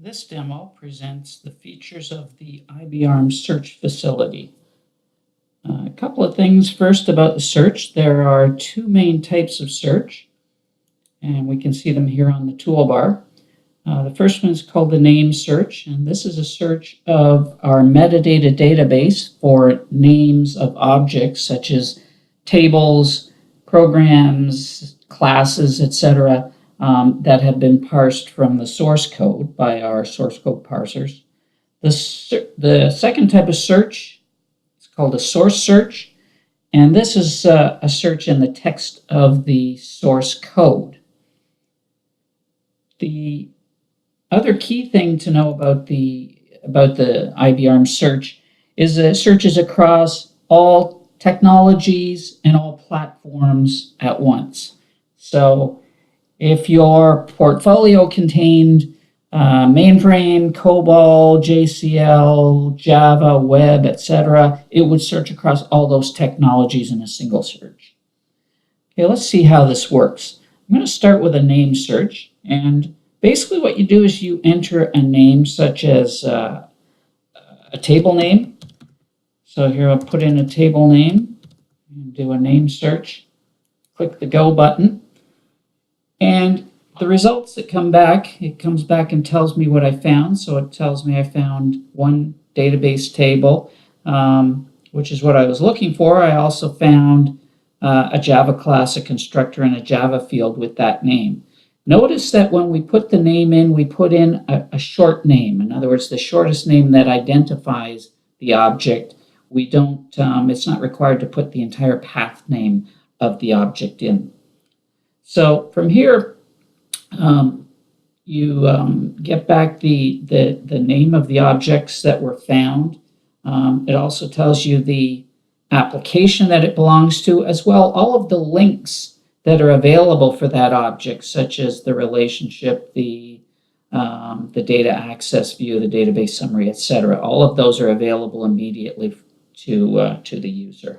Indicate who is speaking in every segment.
Speaker 1: This demo presents the features of the IBARM search facility. A couple of things first about the search. There are two main types of search, and we can see them here on the toolbar. The first one is called the name search, and this is a search of our metadata database for names of objects such as tables, programs, classes, etc. That have been parsed from the source code by our source code parsers. The second type of search is called a source search, and this is a search in the text of the source code. The other key thing to know about the IBARM search is that it searches across all technologies and all platforms at once. So if your portfolio contained mainframe, COBOL, JCL, Java, web, etc., it would search across all those technologies in a single search. Okay, let's see how this works. I'm going to start with a name search, and basically what you do is you enter a name such as a table name. So here I'll put in a table name and do a name search. Click the Go button. And the results that come back, it comes back and tells me what I found. So it tells me I found one database table, which is what I was looking for. I also found a Java class, a constructor, and a Java field with that name. Notice that when we put the name in, we put in a short name. In other words, the shortest name that identifies the object. We don't, it's not required to put the entire path name of the object in. So from here, you get back the name of the objects that were found. It also tells you the application that it belongs to, as well all of the links that are available for that object, such as the relationship, the data access view, the database summary, etc. All of those are available immediately to the user.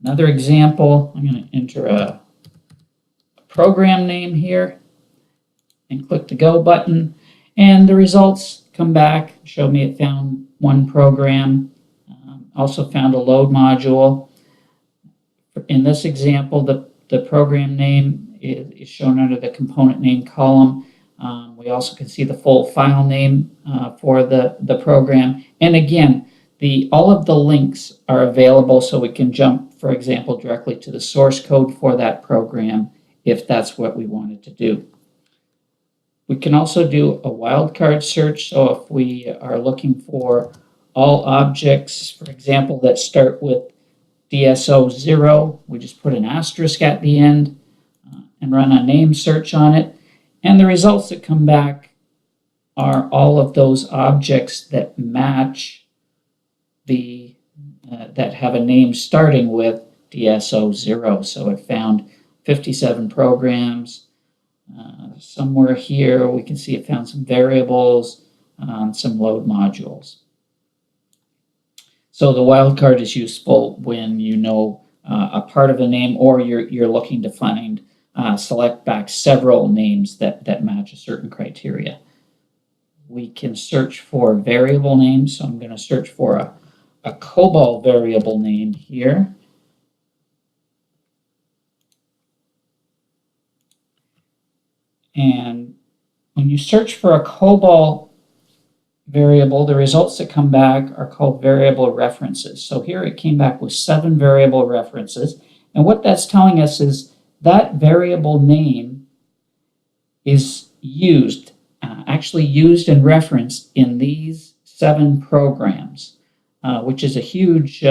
Speaker 1: Another example, I'm going to enter a program name here and click the Go button, and the results come back, show me it found one program, also found a load module. In this example, the program name is shown under the component name column. We also can see the full file name for the program. And again, all of the links are available, so we can jump, for example, directly to the source code for that program if that's what we wanted to do. We can also do a wildcard search. So if we are looking for all objects, for example, that start with DSO 0, we just put an asterisk at the end and run a name search on it. And the results that come back are all of those objects that match that have a name starting with DSO 0. So it found 57 programs. Somewhere here we can see it found some variables, some load modules. So the wildcard is useful when you know a part of a name, or you're looking to find select back several names that match a certain criteria. We can search for variable names. So I'm going to search for a COBOL variable name here. And when you search for a COBOL variable, the results that come back are called variable references. So here it came back with 7 variable references. And what that's telling us is that variable name is used, actually used and referenced in these 7 programs, which is a huge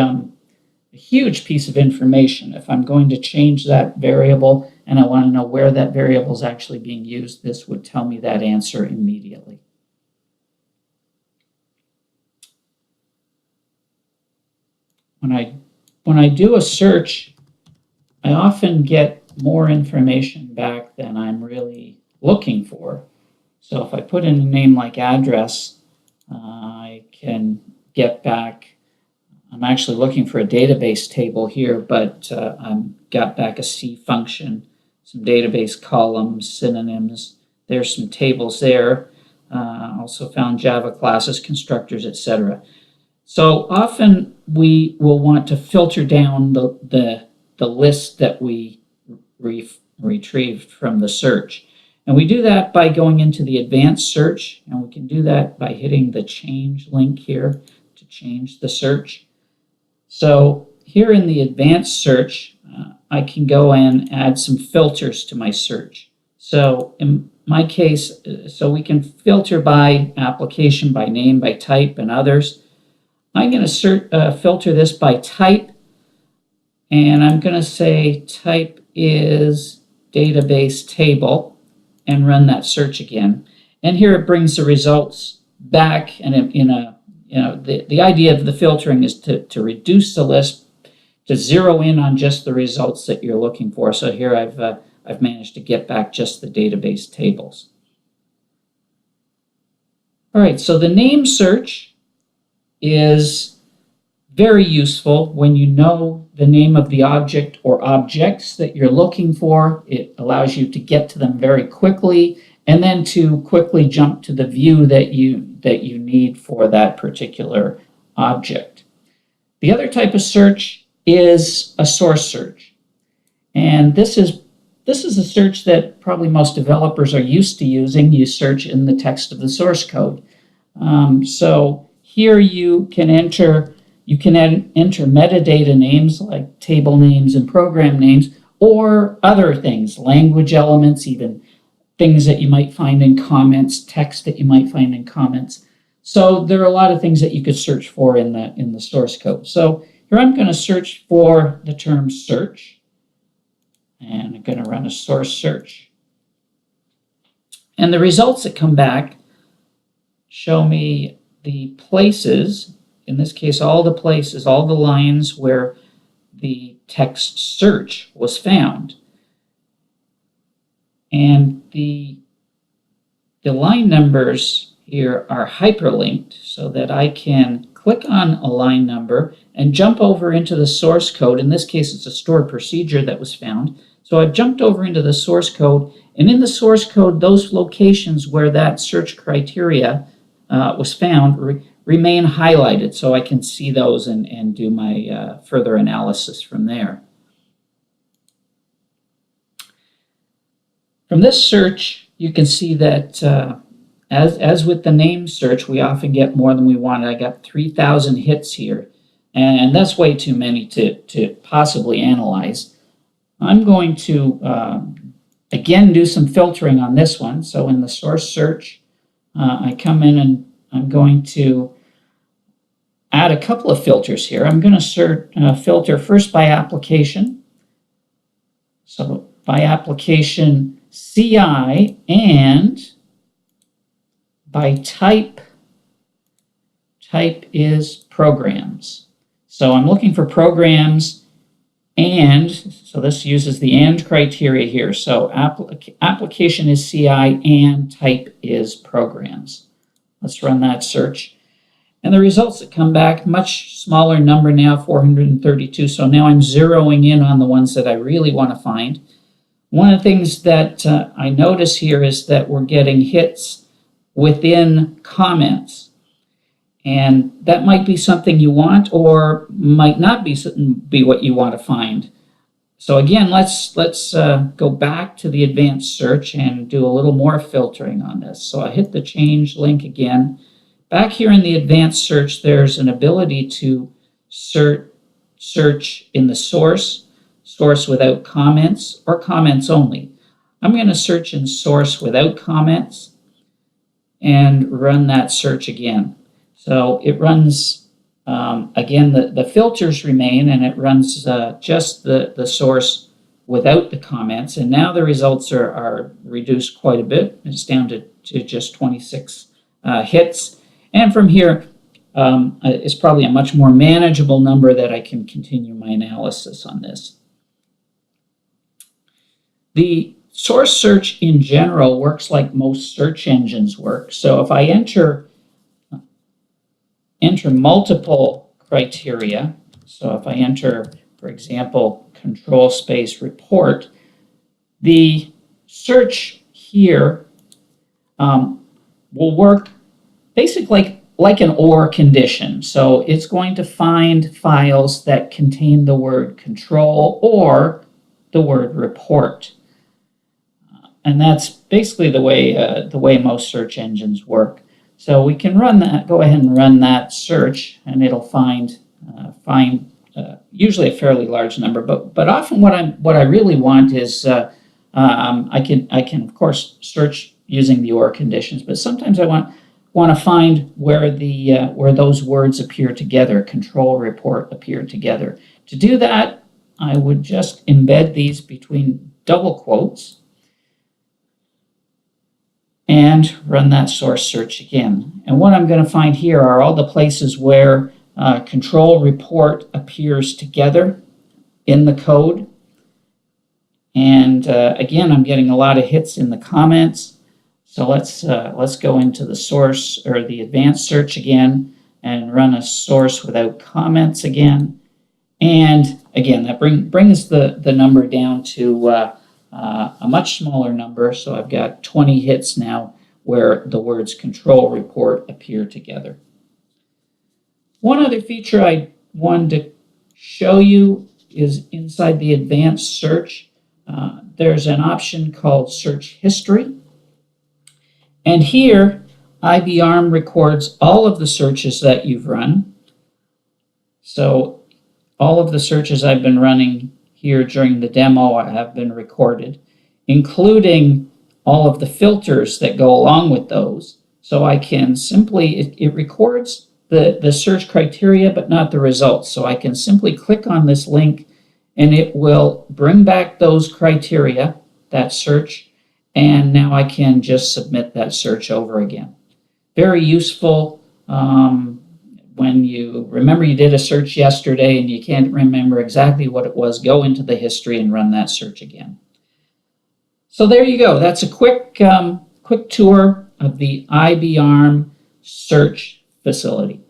Speaker 1: piece of information. If I'm going to change that variable and I want to know where that variable is actually being used, this would tell me that answer immediately. When I do a search, I often get more information back than I'm really looking for. So if I put in a name like address, I can get back, I'm actually looking for a database table here, but got back a C function, some database columns, synonyms. There's some tables there. also found Java classes, constructors, etc. So often we will want to filter down the list that we retrieved from the search. And we do that by going into the advanced search, and we can do that by hitting the change link here to change the search. So here in the advanced search, I can go and add some filters to my search. So in my case, so we can filter by application, by name, by type, and others. I'm going to filter this by type, and I'm going to say type is database table, and run that search again. And here it brings the results back, and the idea of the filtering is to reduce the list, to zero in on just the results that you're looking for. So here I've managed to get back just the database tables. All right, so the name search is very useful when you know the name of the object or objects that you're looking for. It allows you to get to them very quickly, and then to quickly jump to the view that you need for that particular object. The other type of search is a source search, and this is a search that probably most developers are used to using. You search in the text of the source code. So here you can enter metadata names like table names and program names, or other things, language elements, even things that you might find in comments, text that you might find in comments. So there are a lot of things that you could search for in the source code. So here I'm going to search for the term search, and I'm going to run a source search. And the results that come back show me the places, in this case, all the places, all the lines where the text search was found. And the line numbers here are hyperlinked so that I can click on a line number and jump over into the source code. In this case, it's a stored procedure that was found. So I've jumped over into the source code, and in the source code, those locations where that search criteria was found remain highlighted, so I can see those and do my further analysis from there. From this search, you can see that as with the name search, we often get more than we wanted. I got 3,000 hits here, and that's way too many to possibly analyze. I'm going to, again, do some filtering on this one. So in the source search, I come in and I'm going to add a couple of filters here. I'm going to filter first by application. So by application CI, and by type. Type is programs. So I'm looking for programs, and so this uses the and criteria here. So application is CI and type is programs. Let's run that search. And the results that come back, much smaller number now, 432. So now I'm zeroing in on the ones that I really want to find. One of the things that I notice here is that we're getting hits within comments. And that might be something you want, or might not be what you want to find. So again, let's go back to the advanced search and do a little more filtering on this. So I hit the change link again. Back here in the advanced search, there's an ability to search in the source without comments, or comments only. I'm going to search in source without comments and run that search again. So it runs, again, the filters remain, and it runs just the source without the comments. And now the results are reduced quite a bit. It's down to just 26 hits. And from here, it's probably a much more manageable number that I can continue my analysis on this. The source search in general works like most search engines work. So if I enter multiple criteria, so if I enter, for example, control space report, the search here will work basically like an OR condition. So it's going to find files that contain the word control or the word report. And that's basically the way most search engines work. So we can run that, go ahead and run that search, and it'll find usually a fairly large number. But often what I really want is I can of course search using the OR conditions, but sometimes I want to find where those words appear together, control, report appear together. To do that, I would just embed these between double quotes and run that source search again. And what I'm going to find here are all the places where control report appears together in the code. And again, I'm getting a lot of hits in the comments. So let's go into the source or the advanced search again and run a source without comments again. And again, that brings the number down to a much smaller number. So I've got 20 hits now where the words control report appear together. One other feature I wanted to show you is inside the advanced search. There's an option called search history. And here, IBARM records all of the searches that you've run. So all of the searches I've been running here during the demo have been recorded, including all of the filters that go along with those. So I can simply, it records the search criteria, but not the results. So I can simply click on this link and it will bring back those criteria, that search, and now I can just submit that search over again. Very useful when you remember you did a search yesterday and you can't remember exactly what it was, go into the history and run that search again. So there you go. That's a quick tour of the IBARM search facility.